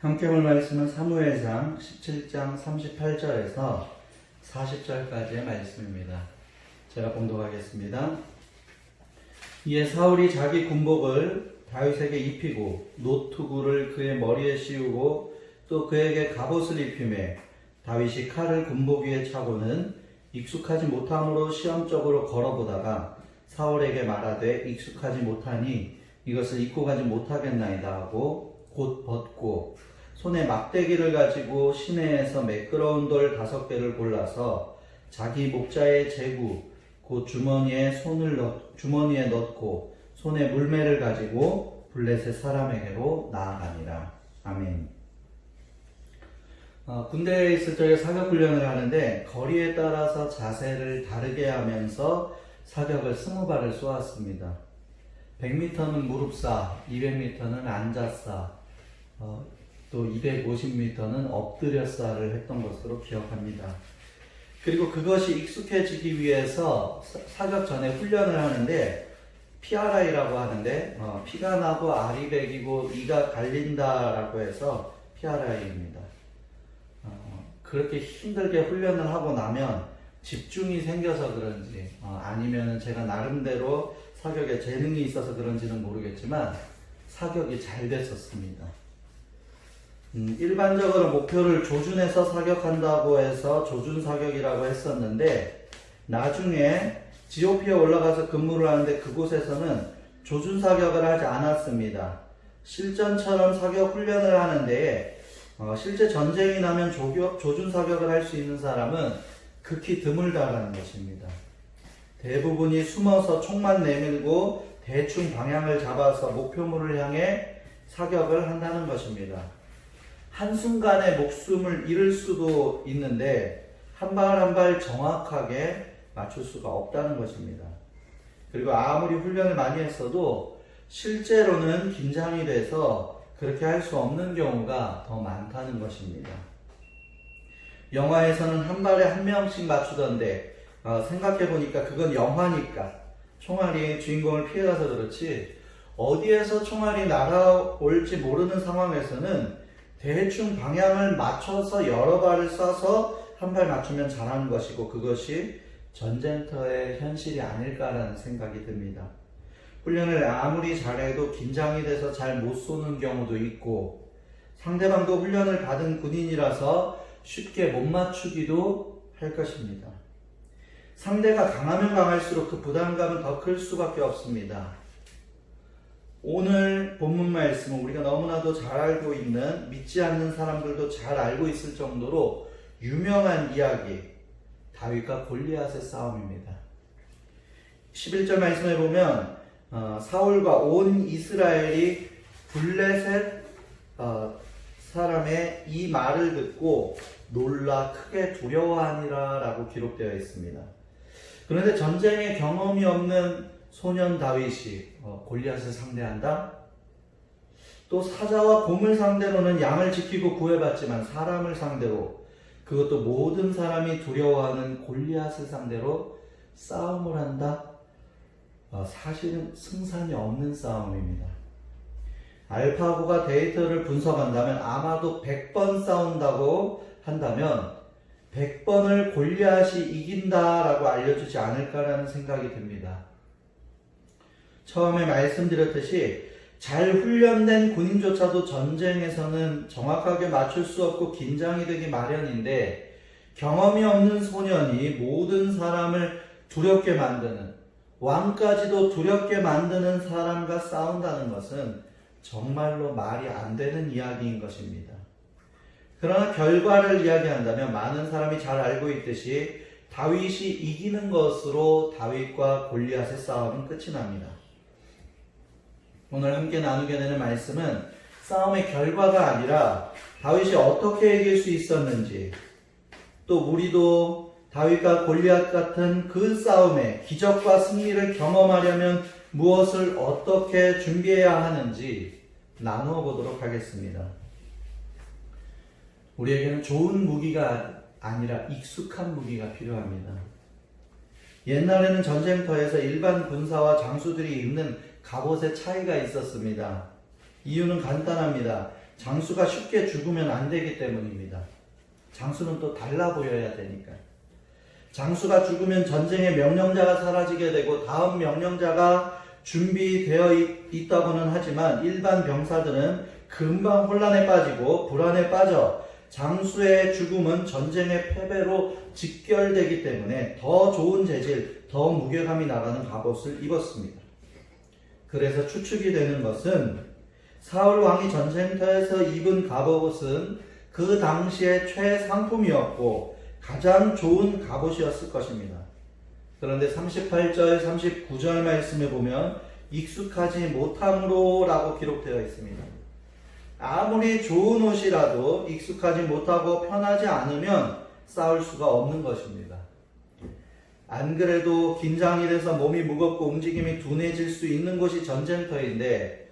함께 볼 말씀은 사무엘상 17장 38절에서 40절까지의 말씀입니다. 제가 봉독하겠습니다. 이에 사울이 자기 군복을 다윗에게 입히고 노투구를 그의 머리에 씌우고 또 그에게 갑옷을 입히매 다윗이 칼을 군복 위에 차고는 익숙하지 못함으로 시험적으로 걸어보다가 사울에게 말하되 익숙하지 못하니 이것을 입고 가지 못하겠나이다 하고 곧 벗고 손에 막대기를 가지고 시내에서 매끄러운 돌 5개를 골라서 자기 목자의 제구 곧 주머니에 넣고 손에 물매를 가지고 블레셋 사람에게로 나아가니라. 아멘. 군대에 있을 적에 사격훈련을 하는데 거리에 따라서 자세를 다르게 하면서 사격을 20발을 쏘았습니다. 100m는 무릎 쏴, 200m는 앉아 쏴, 또 250m는 엎드려 쏴를 했던 것으로 기억합니다. 그리고 그것이 익숙해지기 위해서 사격 전에 훈련을 하는데 PRI라고 하는데 피가 나고 알이 배기고 이가 갈린다라고 해서 PRI입니다. 그렇게 힘들게 훈련을 하고 나면 집중이 생겨서 그런지 아니면 제가 나름대로 사격에 재능이 있어서 그런지는 모르겠지만 사격이 잘 됐었습니다. 일반적으로 목표를 조준해서 사격한다고 해서 조준 사격이라고 했었는데 나중에 GOP에 올라가서 근무를 하는데 그곳에서는 조준 사격을 하지 않았습니다. 실전처럼 사격 훈련을 하는데 실제 전쟁이 나면 조준 사격을 할 수 있는 사람은 극히 드물다라는 것입니다. 대부분이 숨어서 총만 내밀고 대충 방향을 잡아서 목표물을 향해 사격을 한다는 것입니다. 한순간에 목숨을 잃을 수도 있는데 한 발 한 발 정확하게 맞출 수가 없다는 것입니다. 그리고 아무리 훈련을 많이 했어도 실제로는 긴장이 돼서 그렇게 할 수 없는 경우가 더 많다는 것입니다. 영화에서는 한 발에 한 명씩 맞추던데 생각해보니까 그건 영화니까 총알이 주인공을 피해가서 그렇지 어디에서 총알이 날아올지 모르는 상황에서는 대충 방향을 맞춰서 여러 발을 쏴서 한 발 맞추면 잘하는 것이고 그것이 전쟁터의 현실이 아닐까라는 생각이 듭니다. 훈련을 아무리 잘해도 긴장이 돼서 잘 못 쏘는 경우도 있고 상대방도 훈련을 받은 군인이라서 쉽게 못 맞추기도 할 것입니다. 상대가 강하면 강할수록 그 부담감은 더 클 수밖에 없습니다. 오늘 본문 말씀은 우리가 너무나도 잘 알고 있는 믿지 않는 사람들도 잘 알고 있을 정도로 유명한 이야기 다윗과 골리앗의 싸움입니다. 11절 말씀에 보면 사울과 온 이스라엘이 블레셋 사람의 이 말을 듣고 놀라 크게 두려워하니라 라고 기록되어 있습니다. 그런데 전쟁에 경험이 없는 소년 다윗이 골리앗을 상대한다? 또 사자와 곰을 상대로는 양을 지키고 구해봤지만 사람을 상대로 그것도 모든 사람이 두려워하는 골리앗을 상대로 싸움을 한다? 사실은 승산이 없는 싸움입니다. 알파고가 데이터를 분석한다면 아마도 100번 싸운다고 한다면 100번을 골리앗이 이긴다라고 알려주지 않을까라는 생각이 듭니다. 처음에 말씀드렸듯이 잘 훈련된 군인조차도 전쟁에서는 정확하게 맞출 수 없고 긴장이 되기 마련인데 경험이 없는 소년이 모든 사람을 두렵게 만드는 왕까지도 두렵게 만드는 사람과 싸운다는 것은 정말로 말이 안 되는 이야기인 것입니다. 그러나 결과를 이야기한다면 많은 사람이 잘 알고 있듯이 다윗이 이기는 것으로 다윗과 골리앗의 싸움은 끝이 납니다. 오늘 함께 나누게 되는 말씀은 싸움의 결과가 아니라 다윗이 어떻게 이길 수 있었는지 또 우리도 다윗과 골리앗 같은 그 싸움의 기적과 승리를 경험하려면 무엇을 어떻게 준비해야 하는지 나누어 보도록 하겠습니다. 우리에게는 좋은 무기가 아니라 익숙한 무기가 필요합니다. 옛날에는 전쟁터에서 일반 군사와 장수들이 입는 갑옷의 차이가 있었습니다. 이유는 간단합니다. 장수가 쉽게 죽으면 안 되기 때문입니다. 장수는 또 달라 보여야 되니까. 장수가 죽으면 전쟁의 명령자가 사라지게 되고 다음 명령자가 준비되어 있다고는 하지만 일반 병사들은 금방 혼란에 빠지고 불안에 빠져 장수의 죽음은 전쟁의 패배로 직결되기 때문에 더 좋은 재질, 더 무게감이 나가는 갑옷을 입었습니다. 그래서 추측이 되는 것은 사울 왕이 전쟁터에서 입은 갑옷은 그 당시의 최상품이었고 가장 좋은 갑옷이었을 것입니다. 그런데 38절, 39절 말씀에 보면 익숙하지 못함으로 라고 기록되어 있습니다. 아무리 좋은 옷이라도 익숙하지 못하고 편하지 않으면 싸울 수가 없는 것입니다. 안 그래도 긴장이 돼서 몸이 무겁고 움직임이 둔해질 수 있는 곳이 전쟁터인데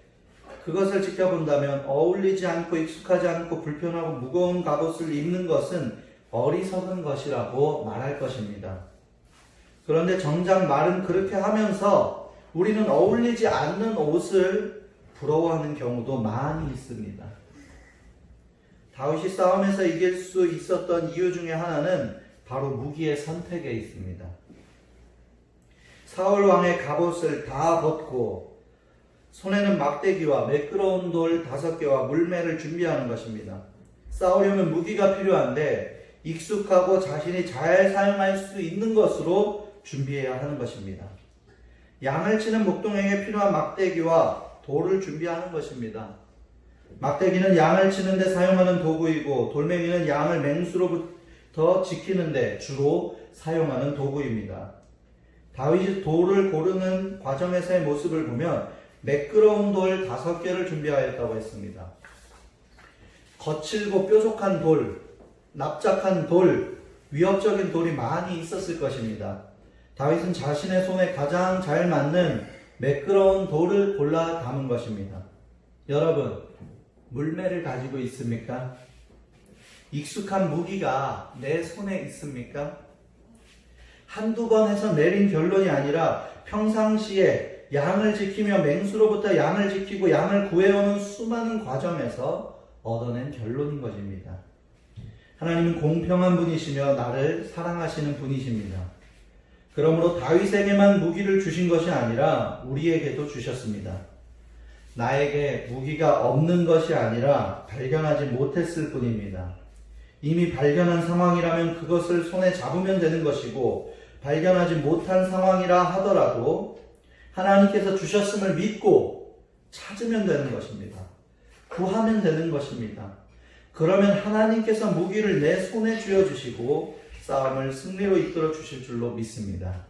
그것을 지켜본다면 어울리지 않고 익숙하지 않고 불편하고 무거운 갑옷을 입는 것은 어리석은 것이라고 말할 것입니다. 그런데 정작 말은 그렇게 하면서 우리는 어울리지 않는 옷을 부러워하는 경우도 많이 있습니다. 다윗이 싸움에서 이길 수 있었던 이유 중에 하나는 바로 무기의 선택에 있습니다. 사울 왕의 갑옷을 다 벗고 손에는 막대기와 매끄러운 돌 5개와 물매를 준비하는 것입니다. 싸우려면 무기가 필요한데 익숙하고 자신이 잘 사용할 수 있는 것으로 준비해야 하는 것입니다. 양을 치는 목동에게 필요한 막대기와 돌을 준비하는 것입니다. 막대기는 양을 치는데 사용하는 도구이고 돌멩이는 양을 맹수로부터 지키는데 주로 사용하는 도구입니다. 다윗이 돌을 고르는 과정에서의 모습을 보면 매끄러운 돌 5개를 준비하였다고 했습니다. 거칠고 뾰족한 돌, 납작한 돌, 위협적인 돌이 많이 있었을 것입니다. 다윗은 자신의 손에 가장 잘 맞는 매끄러운 돌을 골라 담은 것입니다. 여러분, 물매를 가지고 있습니까? 익숙한 무기가 내 손에 있습니까? 한두 번 해서 내린 결론이 아니라 평상시에 양을 지키며 맹수로부터 양을 지키고 양을 구해오는 수많은 과정에서 얻어낸 결론인 것입니다. 하나님은 공평한 분이시며 나를 사랑하시는 분이십니다. 그러므로 다윗에게만 무기를 주신 것이 아니라 우리에게도 주셨습니다. 나에게 무기가 없는 것이 아니라 발견하지 못했을 뿐입니다. 이미 발견한 상황이라면 그것을 손에 잡으면 되는 것이고 발견하지 못한 상황이라 하더라도 하나님께서 주셨음을 믿고 찾으면 되는 것입니다. 구하면 되는 것입니다. 그러면 하나님께서 무기를 내 손에 쥐어주시고 싸움을 승리로 이끌어 주실 줄로 믿습니다.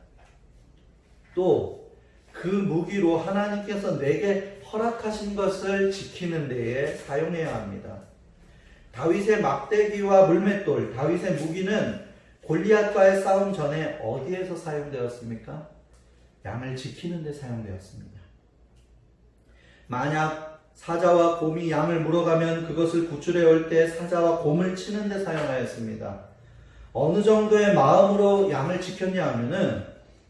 또 그 무기로 하나님께서 내게 허락하신 것을 지키는 데에 사용해야 합니다. 다윗의 막대기와 물맷돌, 다윗의 무기는 골리앗과의 싸움 전에 어디에서 사용되었습니까? 양을 지키는 데 사용되었습니다. 만약 사자와 곰이 양을 물어가면 그것을 구출해 올 때 사자와 곰을 치는 데 사용하였습니다. 어느 정도의 마음으로 양을 지켰냐 하면은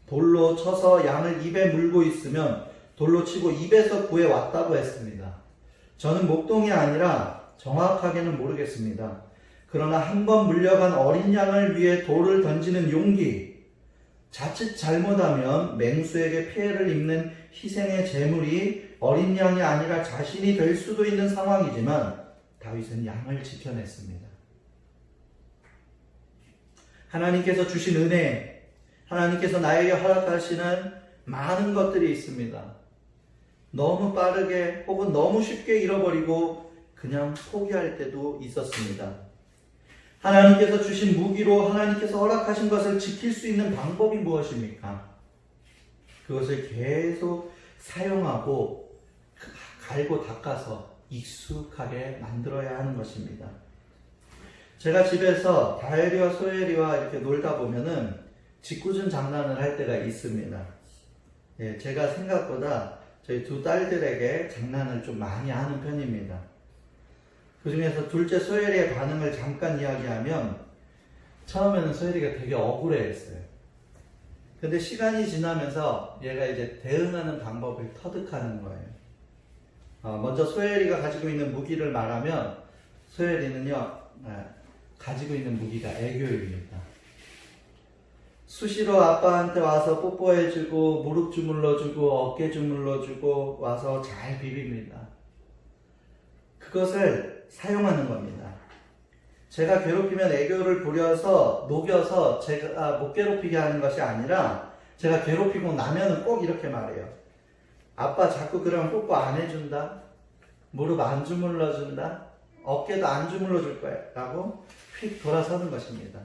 돌로 쳐서 양을 입에 물고 있으면 돌로 치고 입에서 구해 왔다고 했습니다. 저는 목동이 아니라 정확하게는 모르겠습니다. 그러나 한 번 물려간 어린 양을 위해 돌을 던지는 용기, 자칫 잘못하면 맹수에게 피해를 입는 희생의 제물이 어린 양이 아니라 자신이 될 수도 있는 상황이지만 다윗은 양을 지켜냈습니다. 하나님께서 주신 은혜, 하나님께서 나에게 허락하시는 많은 것들이 있습니다. 너무 빠르게 혹은 너무 쉽게 잃어버리고 그냥 포기할 때도 있었습니다. 하나님께서 주신 무기로 하나님께서 허락하신 것을 지킬 수 있는 방법이 무엇입니까? 그것을 계속 사용하고 갈고 닦아서 익숙하게 만들어야 하는 것입니다. 제가 집에서 다혜리와 소혜리와 이렇게 놀다 보면은 짓궂은 장난을 할 때가 있습니다. 예, 제가 생각보다 저희 두 딸들에게 장난을 좀 많이 하는 편입니다. 그 중에서 둘째 소혜리의 반응을 잠깐 이야기하면 처음에는 소혜리가 되게 억울해했어요. 근데 시간이 지나면서 얘가 이제 대응하는 방법을 터득하는 거예요. 먼저 소혜리가 가지고 있는 무기를 말하면 소혜리는요 가지고 있는 무기가 애교입니다. 수시로 아빠한테 와서 뽀뽀해주고 무릎 주물러주고 어깨 주물러주고 와서 잘 비빕니다. 그것을 사용하는 겁니다. 제가 괴롭히면 애교를 부려서 녹여서 제가 못 괴롭히게 하는 것이 아니라 제가 괴롭히고 나면은 꼭 이렇게 말해요. 아빠 자꾸 그러면 뽀뽀 안 해준다. 무릎 안 주물러준다. 어깨도 안 주물러줄 거야. 라고 휙 돌아서는 것입니다.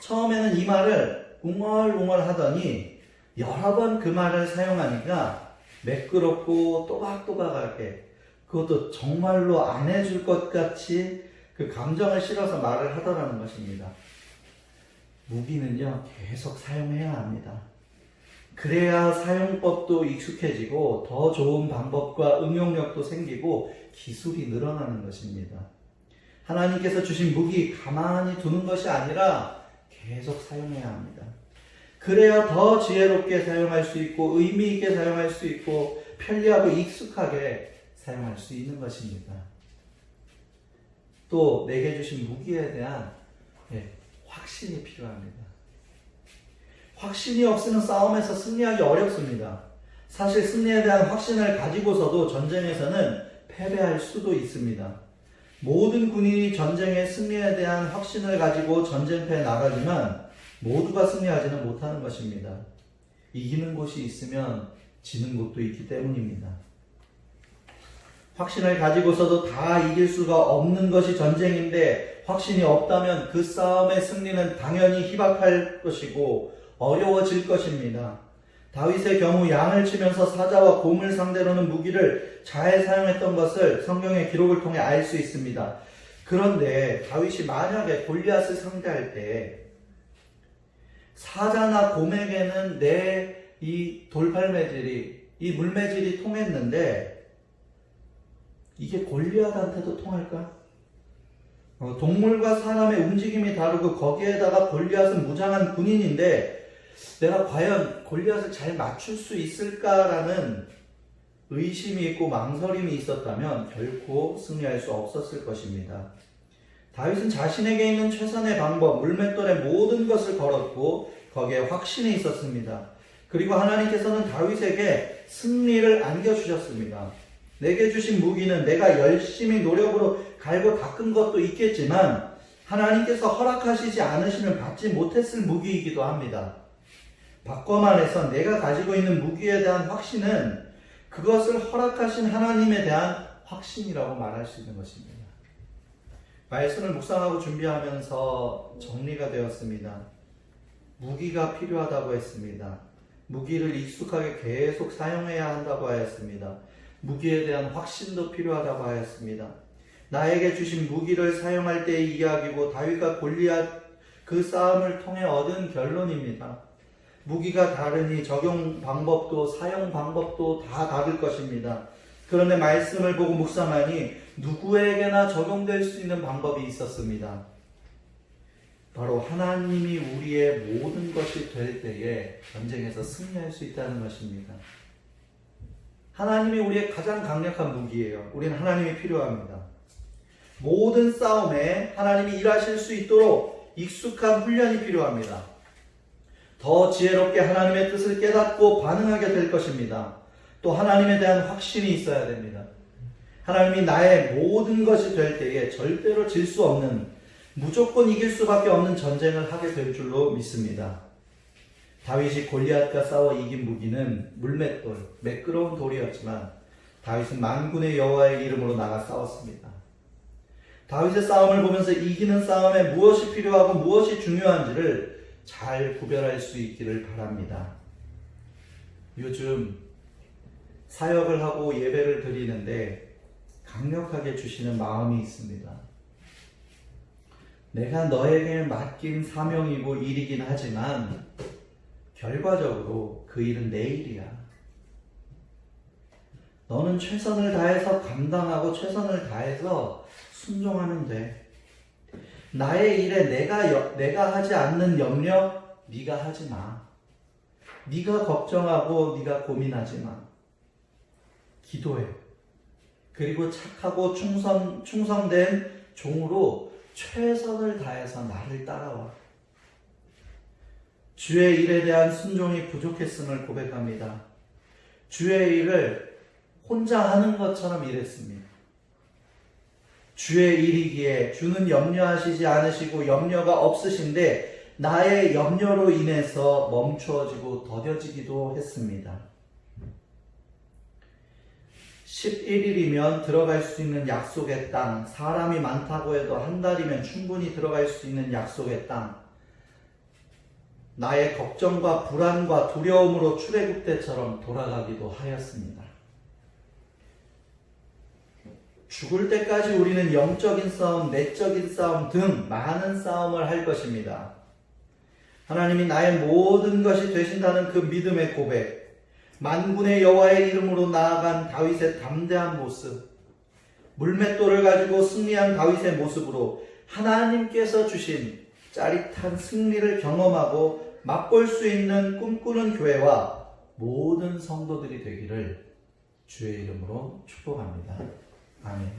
처음에는 이 말을 웅얼웅얼 하더니 여러 번 그 말을 사용하니까 매끄럽고 또박또박하게 그것도 정말로 안 해줄 것 같이 그 감정을 실어서 말을 하더라는 것입니다. 무기는요 계속 사용해야 합니다. 그래야 사용법도 익숙해지고 더 좋은 방법과 응용력도 생기고 기술이 늘어나는 것입니다. 하나님께서 주신 무기 가만히 두는 것이 아니라 계속 사용해야 합니다. 그래야 더 지혜롭게 사용할 수 있고 의미 있게 사용할 수 있고 편리하고 익숙하게 사용할 수 있는 것입니다. 또 내게 주신 무기에 대한 확신이 필요합니다. 확신이 없으면 싸움에서 승리하기 어렵습니다. 사실 승리에 대한 확신을 가지고서도 전쟁에서는 패배할 수도 있습니다. 모든 군인이 전쟁의 승리에 대한 확신을 가지고 전쟁터에 나가지만 모두가 승리하지는 못하는 것입니다. 이기는 곳이 있으면 지는 곳도 있기 때문입니다. 확신을 가지고서도 다 이길 수가 없는 것이 전쟁인데 확신이 없다면 그 싸움의 승리는 당연히 희박할 것이고 어려워질 것입니다. 다윗의 경우 양을 치면서 사자와 곰을 상대로는 무기를 잘 사용했던 것을 성경의 기록을 통해 알 수 있습니다. 그런데 다윗이 만약에 골리앗을 상대할 때 사자나 곰에게는 내 이 돌팔매질이 이 물매질이 통했는데 이게 골리앗한테도 통할까? 동물과 사람의 움직임이 다르고 거기에다가 골리앗은 무장한 군인인데 내가 과연 골리앗을 잘 맞출 수 있을까라는 의심이 있고 망설임이 있었다면 결코 승리할 수 없었을 것입니다. 다윗은 자신에게 있는 최선의 방법, 물맷돌의 모든 것을 걸었고 거기에 확신이 있었습니다. 그리고 하나님께서는 다윗에게 승리를 안겨주셨습니다. 내게 주신 무기는 내가 열심히 노력으로 갈고 닦은 것도 있겠지만 하나님께서 허락하시지 않으시면 받지 못했을 무기이기도 합니다. 바꿔 말해서 내가 가지고 있는 무기에 대한 확신은 그것을 허락하신 하나님에 대한 확신이라고 말할 수 있는 것입니다. 말씀을 묵상하고 준비하면서 정리가 되었습니다. 무기가 필요하다고 했습니다. 무기를 익숙하게 계속 사용해야 한다고 하였습니다. 무기에 대한 확신도 필요하다고 하였습니다. 나에게 주신 무기를 사용할 때의 이야기고 다윗과 골리앗 그 싸움을 통해 얻은 결론입니다. 무기가 다르니 적용 방법도 사용 방법도 다 다를 것입니다. 그런데 말씀을 보고 묵상하니 누구에게나 적용될 수 있는 방법이 있었습니다. 바로 하나님이 우리의 모든 것이 될 때에 전쟁에서 승리할 수 있다는 것입니다. 하나님이 우리의 가장 강력한 무기예요. 우리는 하나님이 필요합니다. 모든 싸움에 하나님이 일하실 수 있도록 익숙한 훈련이 필요합니다. 더 지혜롭게 하나님의 뜻을 깨닫고 반응하게 될 것입니다. 또 하나님에 대한 확신이 있어야 됩니다. 하나님이 나의 모든 것이 될 때에 절대로 질 수 없는 무조건 이길 수밖에 없는 전쟁을 하게 될 줄로 믿습니다. 다윗이 골리앗과 싸워 이긴 무기는 물맷돌, 매끄러운 돌이었지만 다윗은 만군의 여호와의 이름으로 나가 싸웠습니다. 다윗의 싸움을 보면서 이기는 싸움에 무엇이 필요하고 무엇이 중요한지를 잘 구별할 수 있기를 바랍니다. 요즘 사역을 하고 예배를 드리는데 강력하게 주시는 마음이 있습니다. 내가 너에게 맡긴 사명이고 일이긴 하지만 결과적으로 그 일은 내 일이야. 너는 최선을 다해서 감당하고 최선을 다해서 순종하면 돼. 나의 일에 내가 하지 않는 염려 네가 하지 마. 네가 걱정하고 네가 고민하지 마. 기도해. 그리고 착하고 충성된 종으로 최선을 다해서 나를 따라와. 주의 일에 대한 순종이 부족했음을 고백합니다. 주의 일을 혼자 하는 것처럼 일했습니다. 주의 일이기에 주는 염려하시지 않으시고 염려가 없으신데 나의 염려로 인해서 멈추어지고 더뎌지기도 했습니다. 11일이면 들어갈 수 있는 약속의 땅, 사람이 많다고 해도 한 달이면 충분히 들어갈 수 있는 약속의 땅, 나의 걱정과 불안과 두려움으로 출애굽 때처럼 돌아가기도 하였습니다. 죽을 때까지 우리는 영적인 싸움, 내적인 싸움 등 많은 싸움을 할 것입니다. 하나님이 나의 모든 것이 되신다는 그 믿음의 고백, 만군의 여호와의 이름으로 나아간 다윗의 담대한 모습, 물맷돌을 가지고 승리한 다윗의 모습으로 하나님께서 주신 짜릿한 승리를 경험하고 맛볼 수 있는 꿈꾸는 교회와 모든 성도들이 되기를 주의 이름으로 축복합니다. 아멘.